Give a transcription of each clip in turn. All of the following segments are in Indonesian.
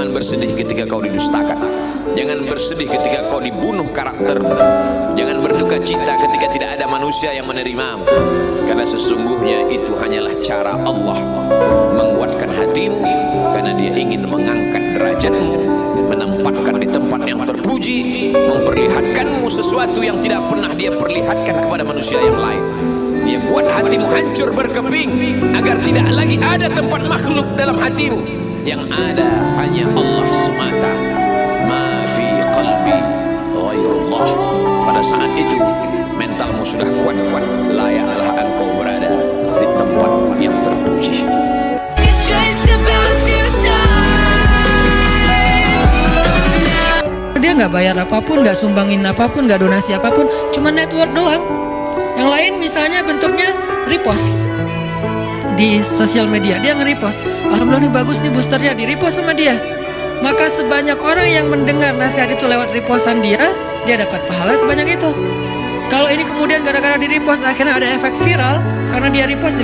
Jangan bersedih ketika kau didustakan. Jangan bersedih ketika kau dibunuh karakter. Jangan berduka cita ketika tidak ada manusia yang menerimamu. Karena sesungguhnya itu hanyalah cara Allah menguatkan hatimu, karena Dia ingin mengangkat derajatmu, menempatkan di tempat yang terpuji, memperlihatkanmu sesuatu yang tidak pernah Dia perlihatkan kepada manusia yang lain. Dia buat hatimu hancur berkeping agar tidak lagi ada tempat makhluk dalam hatimu. Yang ada hanya Allah semata. Ma fi qalbi ghairullah. Pada saat itu mentalmu sudah kuat. Layaklah engkau berada di tempat yang terpuji. Dia nggak bayar apapun, nggak sumbangin apapun, nggak donasi apapun, cuma network doang. Yang lain misalnya bentuknya repost di sosial media, dia nge-repost. Alhamdulillah nih bagus nih boosternya, di-repost sama dia. Maka sebanyak orang yang mendengar nasihat itu lewat repostan dia dapat pahala sebanyak itu. Kalau ini kemudian gara-gara di-repost akhirnya ada efek viral, karena dia repost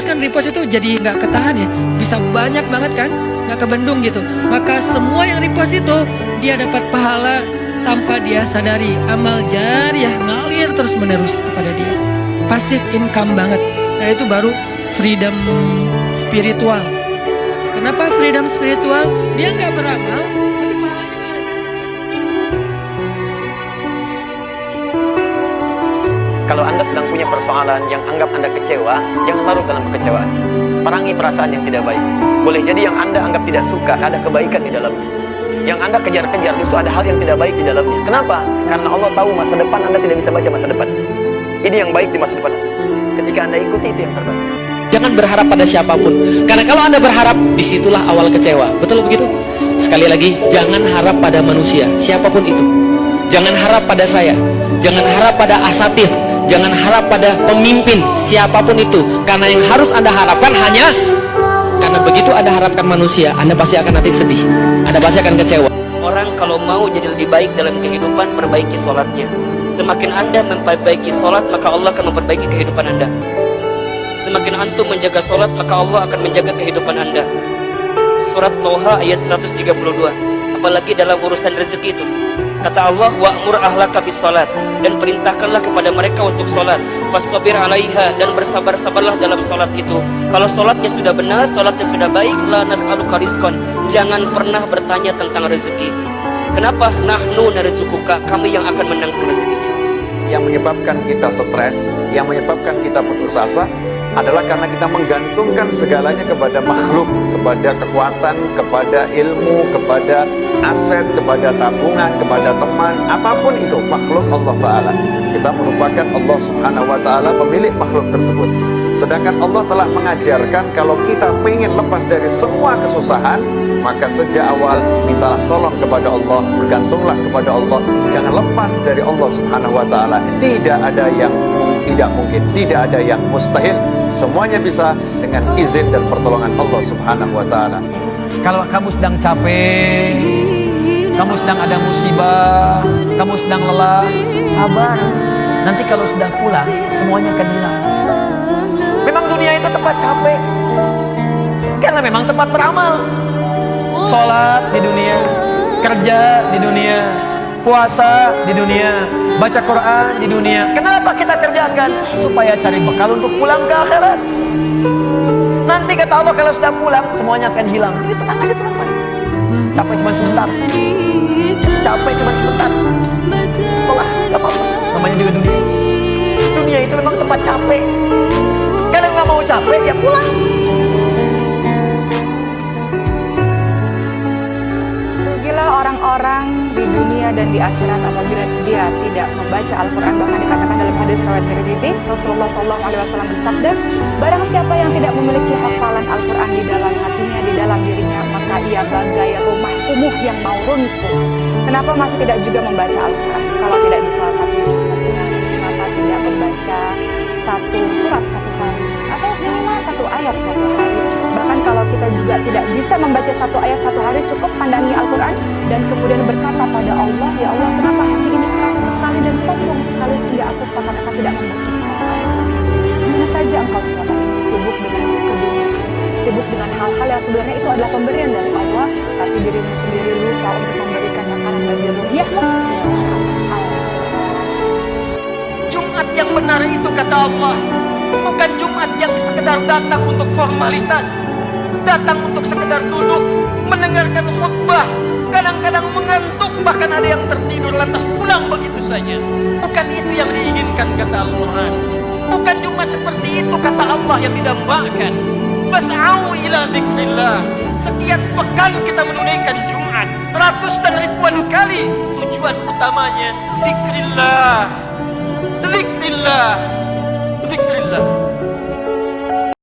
kan repost itu jadi nggak ketahan ya, bisa banyak banget kan, nggak kebendung gitu. Maka semua yang repost itu dia dapat pahala tanpa dia sadari, amal jariah ngalir terus menerus kepada dia, passive income banget. Nah itu baru freedom spiritual. Kenapa freedom spiritual? Dia nggak beramal, tapi pahalanya ngalir. Kalau Anda sedang punya persoalan yang anggap Anda kecewa, jangan larut dalam kekecewaan. Perangi perasaan yang tidak baik. Boleh jadi yang Anda anggap tidak suka, ada kebaikan di dalamnya. Yang Anda kejar-kejar justru ada hal yang tidak baik di dalamnya. Kenapa? Karena Allah tahu masa depan Anda tidak bisa baca masa depan. Ini yang baik di masa depan Anda. Ketika Anda ikuti itu yang terbaik. Jangan berharap pada siapapun, karena kalau Anda berharap, disitulah awal kecewa. Betul begitu? Sekali lagi, jangan harap pada manusia, siapapun itu. Jangan harap pada saya, jangan harap pada asatidz, jangan harap pada pemimpin, siapapun itu. Karena yang harus Anda harapkan hanya, karena begitu Anda harapkan manusia, Anda pasti akan nanti sedih, Anda pasti akan kecewa. Orang kalau mau jadi lebih baik dalam kehidupan, perbaiki sholatnya. Semakin Anda memperbaiki sholat, maka Allah akan memperbaiki kehidupan Anda. Semakin antum menjaga sholat, maka Allah akan menjaga kehidupan Anda. Surat Toha ayat 132. Apalagi dalam urusan rezeki itu. Kata Allah, wa'mur ahlaka bis sholat, dan perintahkanlah kepada mereka untuk sholat. Fastabir alaiha, dan bersabar-sabarlah dalam sholat itu. Kalau sholatnya sudah benar, sholatnya sudah baik, la nas'aluka rizqan, jangan pernah bertanya tentang rezeki. Kenapa? Nahnu narzuquka, kami yang akan menanggung rezekinya. Yang menyebabkan kita stres, yang menyebabkan kita putus asa adalah karena kita menggantungkan segalanya kepada makhluk, kepada kekuatan, kepada ilmu, kepada aset, kepada tabungan, kepada teman, apapun itu makhluk Allah Ta'ala. Kita melupakan Allah Subhanahu Wa Ta'ala pemilik makhluk tersebut. Sedangkan Allah telah mengajarkan kalau kita ingin lepas dari semua kesusahan, maka sejak awal mintalah tolong kepada Allah, bergantunglah kepada Allah, jangan lepas dari Allah Subhanahu Wa Ta'ala. Tidak ada yang tidak mungkin, tidak ada yang mustahil, semuanya bisa dengan izin dan pertolongan Allah Subhanahu Wa Ta'ala. Kalau kamu sedang capek, kamu sedang ada musibah, kamu sedang lelah, sabar. Nanti kalau sudah pulang, semuanya akan hilang. Memang dunia itu tempat capek, karena memang tempat beramal. Sholat di dunia, kerja di dunia, puasa di dunia, baca Quran di dunia. Kenapa kita kerjakan? Supaya cari bekal untuk pulang ke akhirat. Nanti kata Allah kalau sudah pulang, semuanya akan hilang. Ini tenang aja teman-teman. Capek cuma sebentar. Capek cuma sebentar. Allah, gak apa-apa. Namanya juga dunia. Dunia itu memang tempat capek. Kalau nggak mau capek, ya pulang. Rugilah orang-orang di dunia dan di akhirat apabila dia tidak membaca Al-Quran. Bahkan dikatakan dalam hadis riwayat Tirmidzi, Rasulullah SAW bersabda, barang siapa yang tidak memiliki hafalan Al-Quran di dalam hatinya, di dalam dirinya, maka ia bagai rumah kumuh yang mau runtuh. Kenapa masih tidak juga membaca Al-Quran? Kalau tidak bisa satu hari, kenapa tidak membaca satu surat satu hari, atau minimal satu ayat satu hari? Bahkan kalau kita juga tidak bisa membaca satu ayat satu hari, cukup pandangi Al-Quran dan kemudian berkata pada Allah, ya Allah, kenapa hati ini keras sekali dan sombong sekali sehingga aku seakan-akan tidak membaca Al-Quran? Mana saja engkau selama ini sibuk dengan keduniaan, sibuk dengan hal-hal yang sebenarnya itu adalah pemberian dari Allah, tapi dirimu sendiri lupa untuk memberikan makanan bagi ruhiyahmu. Jumat yang benar itu kata Allah bukan Jumat yang sekedar datang untuk formalitas, datang untuk sekedar duduk mendengarkan khutbah, kadang-kadang mengantuk, bahkan ada yang tertidur lantas pulang begitu saja. Bukan itu yang diinginkan kata Al-Quran. Bukan Jumat seperti itu kata Allah yang didambakan. Fas'au ila dzikrillah. Sekian pekan kita menunaikan Jumat, ratus dan ribuan kali. Tujuan utamanya zikrillah, zikrillah, zikrillah.